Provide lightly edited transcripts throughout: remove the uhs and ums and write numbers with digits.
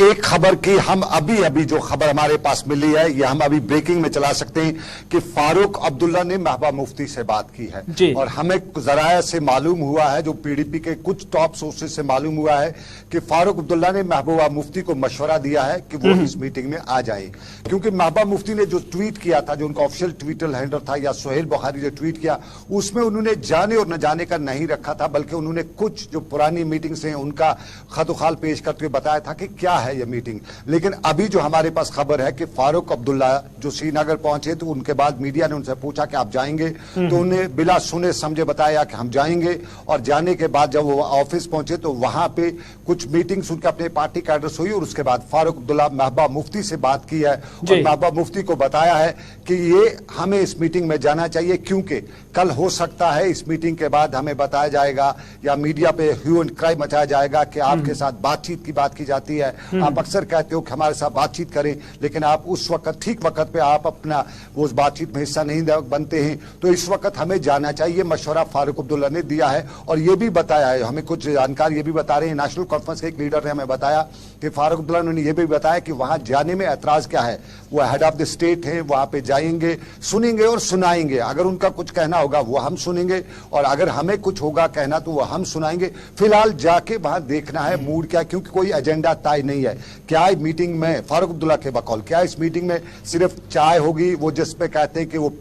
एक खबर की हम अभी जो खबर हमारे पास मिली है, ये हम अभी ब्रेकिंग में चला सकते हैं कि फारूक अब्दुल्ला ने महबूबा मुफ्ती से बात की है। और हमें जराया से मालूम हुआ है, जो पीडीपी के कुछ टॉप सोर्सेज से मालूम हुआ है कि फारूक अब्दुल्ला ने महबूबा मुफ्ती को मशवरा दिया है कि वो इस मीटिंग में आ जाए, क्योंकि महबूबा मुफ्ती ने जो ट्वीट किया था, जो उनका ऑफिशियल ट्विटर हैंडल था, या सोहेल बुखारी जो ट्वीट किया, उसमें उन्होंने जाने और न जाने का नहीं रखा था, बल्कि उन्होंने कुछ जो पुरानी मीटिंग्स हैं उनका खतुखाल पेश करते हुए बताया था कि क्या है यह मीटिंग। लेकिन अभी जो हमारे पास खबर है कि फारूक अब्दुल्ला जो श्रीनगर पहुंचे, तो उनके बाद मीडिया ने उनसे पूछा कि आप जाएंगे, तो उन्हें बिला सुने समझे बताया कि हम जाएंगे। और जाने के बाद जब वो ऑफिस पहुंचे तो वहां पे कुछ मीटिंग्स उनके अपने पार्टी कैडर्स हुई, और उसके बाद फारूक अब्दुल्ला महबूबा मुफ्ती से बात की है और महबूबा मुफ्ती को बताया है कि ये हमें इस मीटिंग में जाना चाहिए, क्योंकि कल हो सकता है इस मीटिंग के बाद हमें बताया जाएगा या मीडिया पे ह्यू एंड क्राई मचाया जाएगा कि आपके साथ बातचीत की बात की जाती है। आप अक्सर कहते हो कि हमारे साथ बातचीत करें, लेकिन आप उस वक्त ठीक वक्त पे आप अपना वो उस बातचीत में हिस्सा नहीं बनते हैं। तो इस वक्त हमें जाना चाहिए, मशवरा फारूक अब्दुल्ला ने दिया है। और ये भी बताया है, हमें कुछ जानकार ये भी बता रहे हैं, नेशनल कॉन्फ्रेंस के एक लीडर ने हमें बताया कि फारूक अब्दुल्ला ने यह भी बताया कि वहां जाने में ऐतराज क्या है। वो हेड ऑफ द स्टेट है, वहां पे जाएंगे, सुनेंगे और सुनाएंगे। अगर उनका कुछ कहना होगा वो हम सुनेंगे, और अगर हमें कुछ होगा कहना तो वो हम सुनाएंगे। फिलहाल जाके वहां देखना है मूड क्या, क्योंकि कोई एजेंडा तय नहीं है। क्या मीटिंग में फारूक अब्दुल्ला के बकौल क्या इस मीटिंग में सिर्फ चाय होगी, वो जिसपे कहते हैं कि वो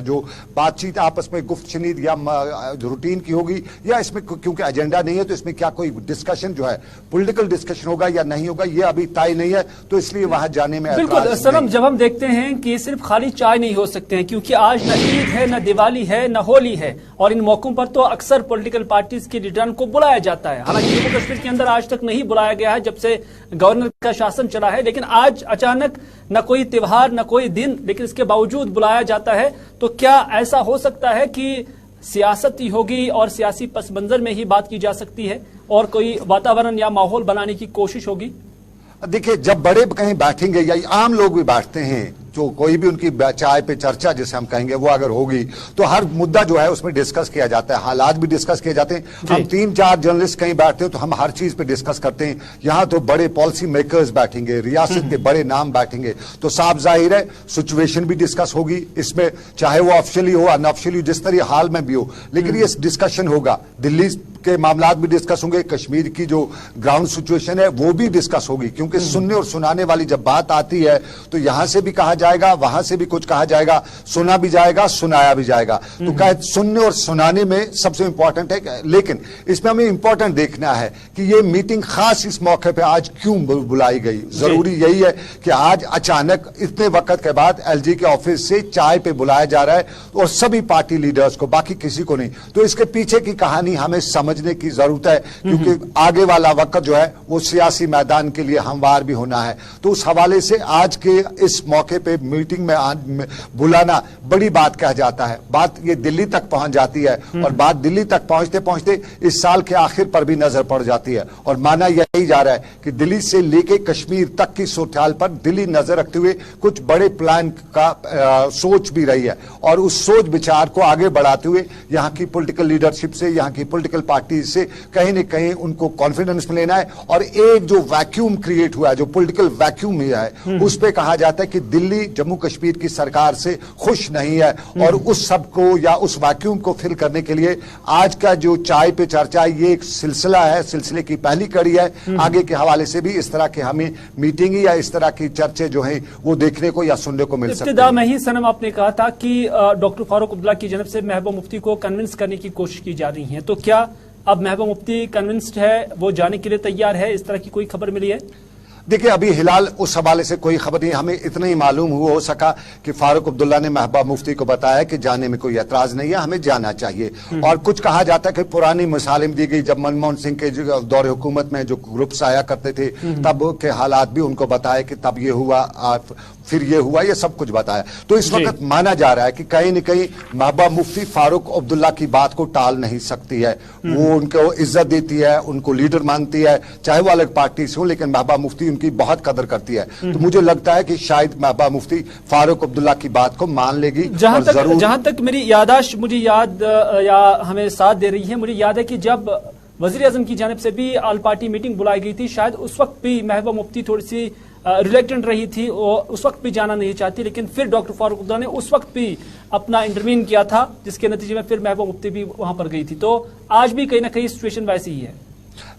जो बातचीत आपस में गुफ्तशनीद या रूटीन की होगी, या इसमें क्योंकि एजेंडा नहीं है तो इसमें क्या कोई डिस्कशन जो है पॉलिटिकल डिस्कशन होगा या नहीं होगा, ये अभी तय नहीं है। तो इसलिए वहां जाने में बिल्कुल सनम, जब हम देखते हैं कि सिर्फ खाली चाय नहीं हो सकते हैं, क्योंकि आज न ईद है, न दिवाली है, न होली है, और इन मौकों पर तो अक्सर पॉलिटिकल पार्टीज के लीडरों को बुलाया जाता है। हालांकि जम्मू कश्मीर के अंदर आज तक नहीं बुलाया गया है जब से गवर्नर का शासन चला है, लेकिन आज अचानक न कोई त्योहार न कोई दिन, लेकिन इसके बावजूद बुलाया जाता है। तो क्या ऐसा हो सकता है कि सियासत ही होगी और सियासी पस मंजर में ही बात की जा सकती है और कोई वातावरण या माहौल बनाने की कोशिश होगी? देखिए, जब बड़े कहीं बैठेंगे या आम लोग भी बैठते हैं, जो कोई भी उनकी चाय पे चर्चा जिसे हम कहेंगे वो अगर होगी, तो हर मुद्दा जो है उसमें डिस्कस किया जाता है, हालात भी डिस्कस किए जाते हैं। हम 3-4 जर्नलिस्ट कहीं बैठते हैं तो हम हर चीज पे डिस्कस करते हैं। यहाँ तो बड़े पॉलिसी मेकर्स बैठेंगे, रियासत के बड़े नाम बैठेंगे, तो साफ जाहिर है सिचुएशन भी डिस्कस होगी इसमें, चाहे वो ऑफिशियली हो अनऑफिशियली, जिस तरह हाल में भी हो, लेकिन ये डिस्कशन होगा। दिल्ली के मामलात भी डिस्कस होंगे, कश्मीर की जो ग्राउंड सिचुएशन है वो भी डिस्कस होगी, क्योंकि सुनने और सुनाने वाली जब बात आती है तो यहां से भी कहा जाएगा, वहां से भी कुछ कहा जाएगा, सुना भी जाएगा, सुनाया भी जाएगा। तो कहे सुनने और सुनाने में सबसे इंपॉर्टेंट है, लेकिन इसमें हमें इंपॉर्टेंट देखना है कि ये मीटिंग खास इस मौके पे आज क्यों बुलाई गई। जरूरी यही है कि आज अचानक इतने वक्त के बाद एलजी के ऑफिस से चाय पे बुलाया जा रहा है, और सभी पार्टी लीडर्स को, बाकी किसी को नहीं। तो इसके पीछे की कहानी हमें समझने की जरूरत है, क्योंकि आगे वाला वक्त जो है वो सियासी मैदान के लिए हमवार भी होना है। तो उस हवाले से आज के इस मौके पे मीटिंग में बुलाना बड़ी बात कह जाता है। बात ये दिल्ली तक पहुंच जाती है, और बात दिल्ली तक पहुंचते पहुंचते इस साल के आखिर पर भी नजर पड़ जाती है। और माना यही जा रहा है कि दिल्ली से लेके कश्मीर तक की सूरत पर दिल्ली नजर रखते हुए कुछ बड़े प्लान का सोच भी रही है, और उस सोच विचार को आगे बढ़ाते हुए यहाँ की पॉलिटिकल लीडरशिप से, यहाँ की पॉलिटिकल पार्टी से कहीं न कहीं उनको कॉन्फिडेंस में लेना है। और एक जो वैक्यूम क्रिएट हुआ है, जो पॉलिटिकल वैक्यूम है, उस पे कहा जाता है कि दिल्ली जम्मू कश्मीर की सरकार से खुश नहीं है, और उस सबको या उस वैक्यूम को फिल करने के लिए आज का जो चाय पे चर्चा ये एक सिलसिला है, सिलसिले की पहली कड़ी है। आगे के हवाले से भी इस तरह के हमें मीटिंग या इस तरह की चर्चे जो है वो देखने को या सुनने को मिल सकती है। इब्तिदा में ही सनम आपने कहा था कि डॉक्टर फारूक अब्दुल्ला की जनब से महबूबा मुफ्ती को कन्विंस करने की कोशिश की जा रही है, तो क्या अब महबूबा मुफ्ती कन्विंस्ड है, वो जाने के लिए तैयार है? इस तरह की कोई खबर मिली है? देखिए, अभी हिलाल उस हवाले से कोई खबर नहीं, हमें इतना ही मालूम हो सका कि फारूक अब्दुल्ला ने महबूबा मुफ्ती को बताया कि जाने में कोई एतराज नहीं है, हमें जाना चाहिए। और कुछ कहा जाता है कि पुरानी मिसालें दी गई, जब मनमोहन सिंह के दौर हुकूमत में जो ग्रुप्स आया करते थे तब के हालात भी उनको बताया कि तब ये हुआ, फिर ये हुआ, ये सब कुछ बताया। तो इस वक्त माना जा रहा है कि कहीं न कहीं महबूबा मुफ्ती फारूक अब्दुल्ला की बात को टाल नहीं सकती है। वो उनको इज्जत देती है, उनको लीडर मानती है, चाहे वो अलग पार्टी से हो, लेकिन महबूबा मुफ्ती उनकी बहुत कदर करती है। तो मुझे लगता है कि शायद महबूबा मुफ्ती फारूक अब्दुल्ला की बात को मान लेगी। जहां तक मेरी यादाश्त मुझे याद या हमें साथ दे रही है, मुझे याद है कि जब वजीर आजम की जानिब से भी ऑल पार्टी मीटिंग बुलाई गई थी। शायद उस वक्त भी महबूबा मुफ्ती थोड़ी सी रिलेक्टेंट रही थी और उस वक्त भी जाना नहीं चाहती, लेकिन फिर डॉक्टर फारूक अब्दुल्ला ने उस वक्त भी अपना इंटरवीन किया था, जिसके नतीजे में फिर महबूबा मुफ्ती भी वहां पर गई थी। तो आज भी कहीं ना कहीं सिचुएशन वैसी ही है।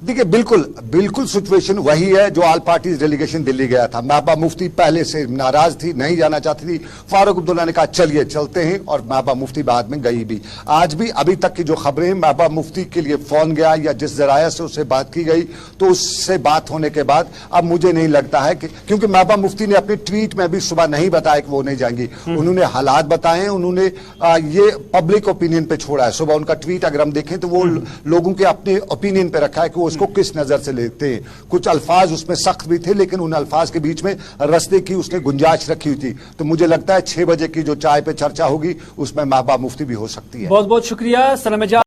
देखिए, बिल्कुल सिचुएशन वही है जो ऑल पार्टीज डेलीगेशन दिल्ली गया था। महबूबा मुफ्ती पहले से नाराज थी, नहीं जाना चाहती थी। फारूक अब्दुल्ला ने कहा चलिए चलते हैं, और महबूबा मुफ्ती बाद में गई भी। आज भी अभी तक की जो खबरें हैं, महबूबा मुफ्ती के लिए फोन गया या जिस जराया से उससे बात की गई, तो उससे बात होने के बाद अब मुझे नहीं लगता है कि, क्योंकि महबूबा मुफ्ती ने अपनी ट्वीट में भी सुबह नहीं बताया कि वो नहीं जाएंगी। उन्होंने हालात बताए, उन्होंने ये पब्लिक ओपिनियन पे छोड़ा है। सुबह उनका ट्वीट अगर हम देखें तो वो लोगों के अपने ओपिनियन पे रखा है कि वो उसको किस नजर से लेते हैं। कुछ अल्फाज उसमें सख्त भी थे, लेकिन उन अल्फाज के बीच में रस्ते की उसने गुंजाइश रखी हुई थी। तो मुझे लगता है 6 बजे की जो चाय पे चर्चा होगी उसमें महबूबा मुफ्ती भी हो सकती है। बहुत बहुत शुक्रिया सलाम।